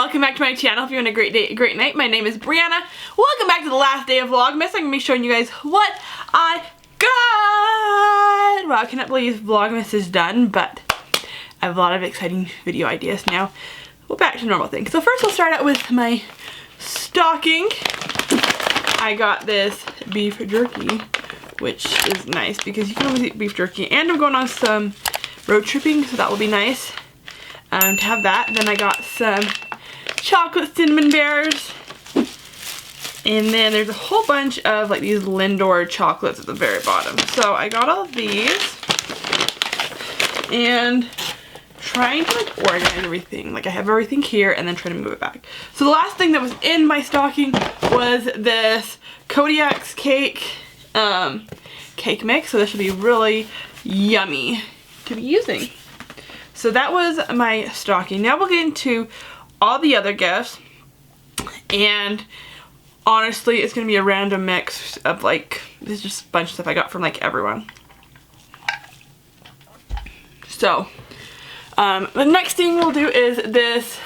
Welcome back to my channel. If you're having a great day, a great night. My name is Brianna. Welcome back to the last day of Vlogmas. I'm going to be showing you guys what I got. Wow, I cannot believe Vlogmas is done, but I have a lot of exciting video ideas now. Well, back to normal things. So first we'll start out with my stocking. I got this beef jerky, which is nice because you can always eat beef jerky. And I'm going on some road tripping, so that will be nice to have that. Then I got some chocolate cinnamon bears. And then there's a whole bunch of like these Lindor chocolates at the very bottom. So I got all of these and trying to like organize everything. Like I have everything here and then trying to move it back. So the last thing that was in my stocking was this Kodiak's cake mix. So this should be really yummy to be using. So that was my stocking. Now we'll get into all the other gifts, and honestly it's gonna be a random mix of like, this is just a bunch of stuff I got from like everyone. So the next thing we'll do is this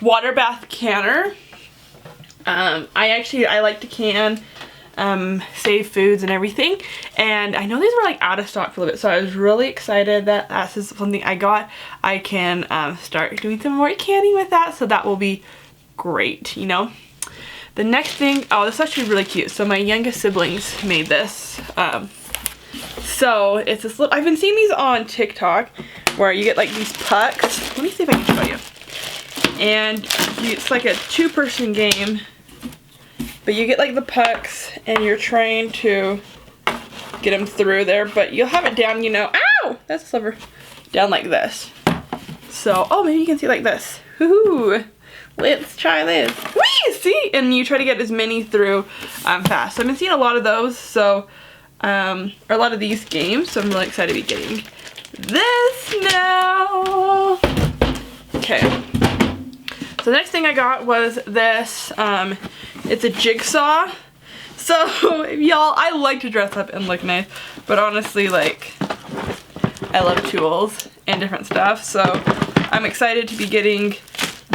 water bath canner. I like to can save foods and everything, and I know these were like out of stock for a little bit, so I was really excited that this is something I got. I can start doing some more canning with that, so that will be great, you know. The next thing, oh, this is actually really cute. So my youngest siblings made this. So it's this little, I've been seeing these on TikTok where you get like these pucks. Let me see if I can show you. And it's like a two-person game, but you get like the pucks and you're trying to get them through there, but you'll have it down, you know, ow, that's a sliver, down like this. So, oh, maybe you can see like this. Woohoo, let's try this. Whee, see, and you try to get as many through fast. So I've been seeing a lot of those, so, or a lot of these games, so I'm really excited to be getting this now. Okay. So the next thing I got was this, it's a Jigsaw. So, y'all, I like to dress up and look nice, but honestly, like, I love tools and different stuff, so I'm excited to be getting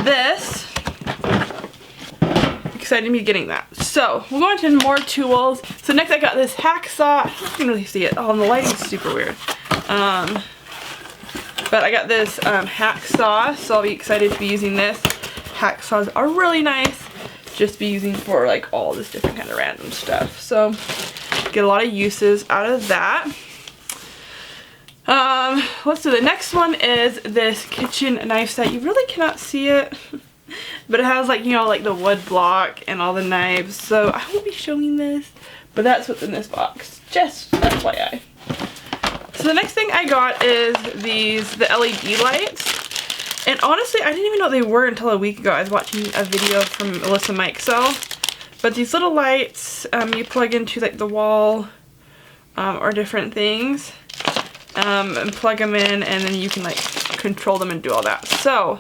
this. Excited to be getting that. So, we'll go into more tools. So next I got this Hacksaw. I don't know if you can really see it. Oh, and the lighting's super weird. But I got this Hacksaw, so I'll be excited to be using this. Hacksaws are really nice, just be using for like all this different kind of random stuff. So get a lot of uses out of that. Let's do the next one is this kitchen knife set. You really cannot see it, but it has like, you know, like the wood block and all the knives. So I won't be showing this, but that's what's in this box. Just FYI. So the next thing I got is the LED lights. And honestly, I didn't even know what they were until a week ago. I was watching a video from Melissa Macrame. But these little lights, you plug into like the wall or different things and plug them in, and then you can like control them and do all that. So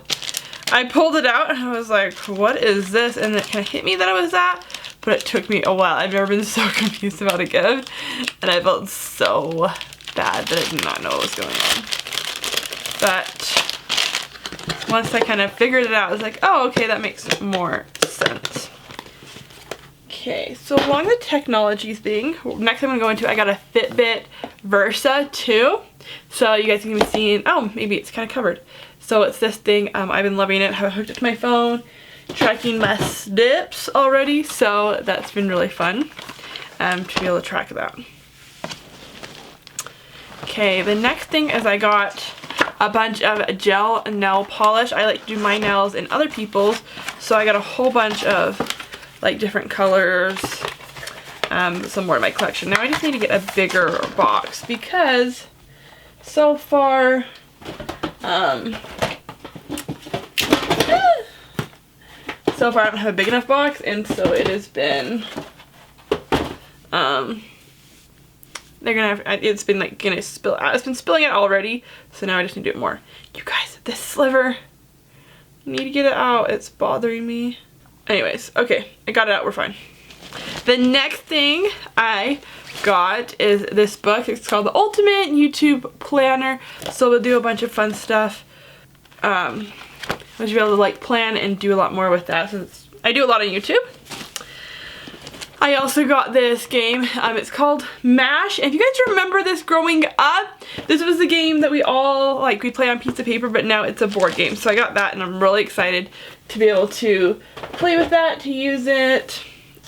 I pulled it out and I was like, what is this? And it kind of hit me that it was that, but it took me a while. I've never been so confused about a gift, and I felt so bad that I did not know what was going on. But once I kind of figured it out, I was like, oh, okay, that makes more sense. Okay, so along the technology thing, next I'm going to go into, I got a Fitbit Versa 2. So you guys can be seeing, oh, maybe it's kind of covered. So it's this thing, I've been loving it, I have it hooked up to my phone, tracking my steps already, so that's been really fun to be able to track that. Okay, the next thing is I got a bunch of gel nail polish. I like to do my nails and other people's, so I got a whole bunch of like different colors, some more in my collection. Now I just need to get a bigger box because so far I don't have a big enough box, and so it has been it's been like gonna spill out. It's been spilling out already, so now I just need to do it more. You guys, this sliver, I need to get it out. It's bothering me. Anyways, okay, I got it out, we're fine. The next thing I got is this book. It's called The Ultimate YouTube Planner. So we'll do a bunch of fun stuff with I should be able to like plan and do a lot more with that since I do a lot on YouTube. I also got this game, it's called MASH. If you guys remember this growing up, this was the game that we all, like, we play on piece of paper, but now it's a board game. So I got that and I'm really excited to be able to play with that, to use it.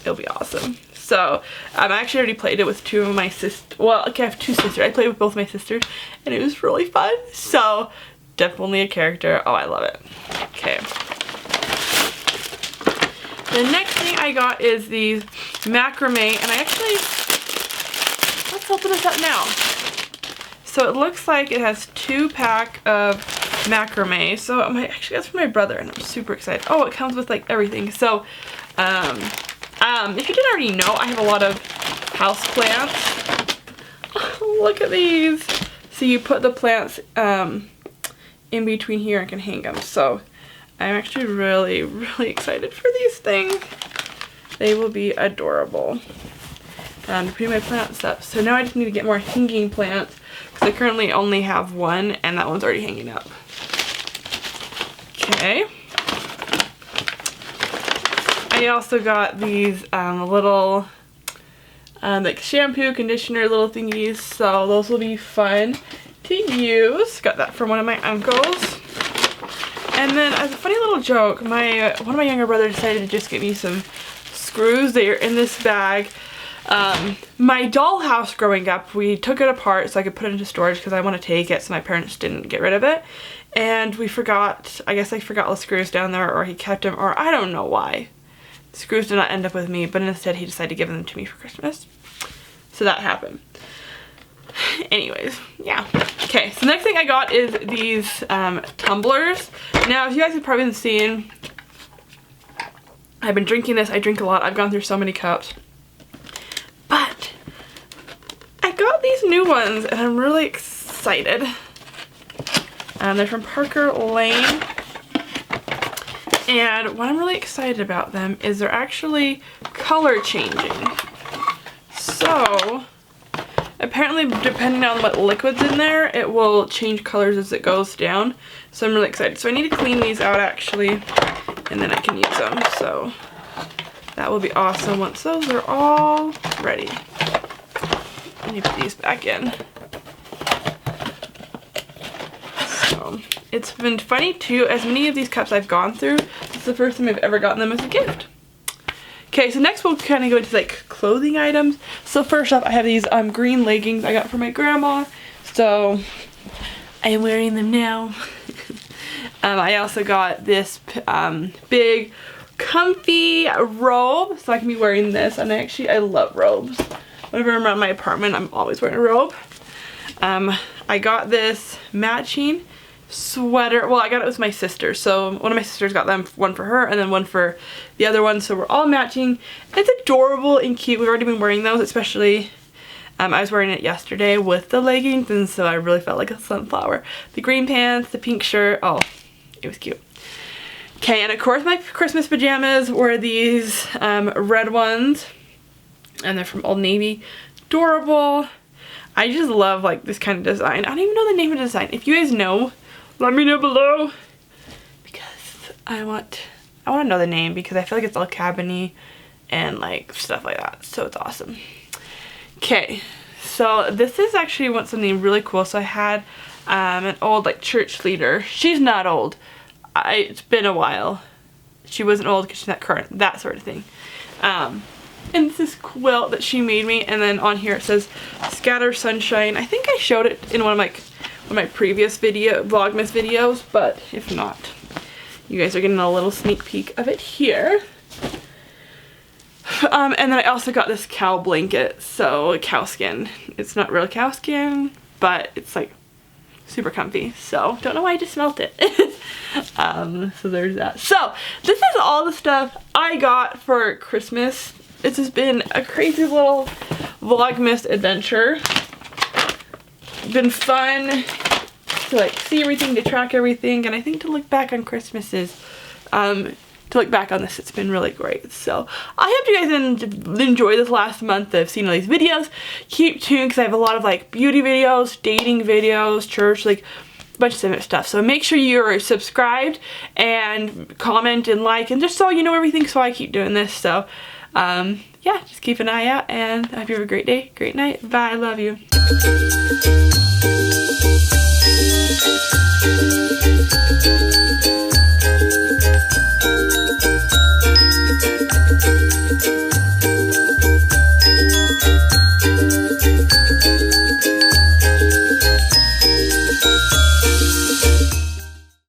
It'll be awesome. So, I actually already played it with two of my sisters. Well, okay, I have two sisters. I played with both my sisters and it was really fun. So, definitely a character. Oh, I love it. Okay. The next thing I got is these Macrame, and I actually, let's open this up now. So it looks like it has 2-pack of Macrame. So actually that's for my brother and I'm super excited. Oh, it comes with like everything. So, if you didn't already know, I have a lot of house plants. Oh, look at these. So you put the plants in between here and can hang them. So I'm actually really, really excited for these things. They will be adorable. And putting my plants up. So now I just need to get more hanging plants because I currently only have one and that one's already hanging up. Okay. I also got these little like shampoo, conditioner, little thingies. So those will be fun to use. Got that from one of my uncles. And then as a funny little joke, one of my younger brothers decided to just get me some screws. They are in this bag. My dollhouse growing up, we took it apart so I could put it into storage because I want to take it so my parents didn't get rid of it. And we forgot, I guess I forgot all the screws down there, or he kept them, or I don't know why. The screws did not end up with me, but instead he decided to give them to me for Christmas. So that happened. Anyways, yeah. Okay, so the next thing I got is these tumblers. Now, as you guys have probably been seeing, I've been drinking this. I drink a lot. I've gone through so many cups. But I got these new ones and I'm really excited. They're from Parker Lane. And what I'm really excited about them is they're actually color changing. So apparently, depending on what liquid's in there, it will change colors as it goes down. So I'm really excited. So I need to clean these out actually, and then I can use them. So that will be awesome once those are all ready. Let me put these back in. So it's been funny too, as many of these cups I've gone through, it's the first time I've ever gotten them as a gift. Okay, so next we'll kind of go into like clothing items. So first off, I have these green leggings I got from my grandma. So I am wearing them now. I also got this big comfy robe, so I can be wearing this. And I love robes. Whenever I'm around my apartment, I'm always wearing a robe. I got this matching sweater. Well, I got it with my sister, so one of my sisters got them, one for her and then one for the other one, so we're all matching. It's adorable and cute. We've already been wearing those, especially I was wearing it yesterday with the leggings, and so I really felt like a sunflower. The green pants, the pink shirt, oh, it was cute. Okay, and of course my Christmas pajamas were these red ones, and they're from Old Navy. Adorable. I just love like this kind of design. I don't even know the name of the design. If you guys know, let me know below, because I want to know the name, because I feel like it's all cabiny and like stuff like that. So it's awesome. Okay, so this is actually something really cool. So I had an old like church leader. She's not old. It's been a while. She wasn't old because she's not current. That sort of thing. And it's this quilt that she made me, and then on here it says "Scatter Sunshine." I think I showed it in one of my previous Vlogmas videos, but if not, you guys are getting a little sneak peek of it here. And then I also got this cow blanket, so cow skin. It's not real cow skin, but it's like super comfy, so don't know why I just smelt it. So there's that. So this is all the stuff I got for Christmas. It's just been a crazy little Vlogmas adventure. Been fun to like see everything, to track everything, and I think to look back on Christmases, to look back on this, it's been really great. So I hope you guys enjoy this last month of seeing all these videos. Keep tuned because I have a lot of like beauty videos, dating videos, church, like a bunch of different stuff. So make sure you're subscribed and comment and like, and just so you know everything, so I keep doing this. So yeah, just keep an eye out, and I hope you have a great day, great night. Bye, I love you.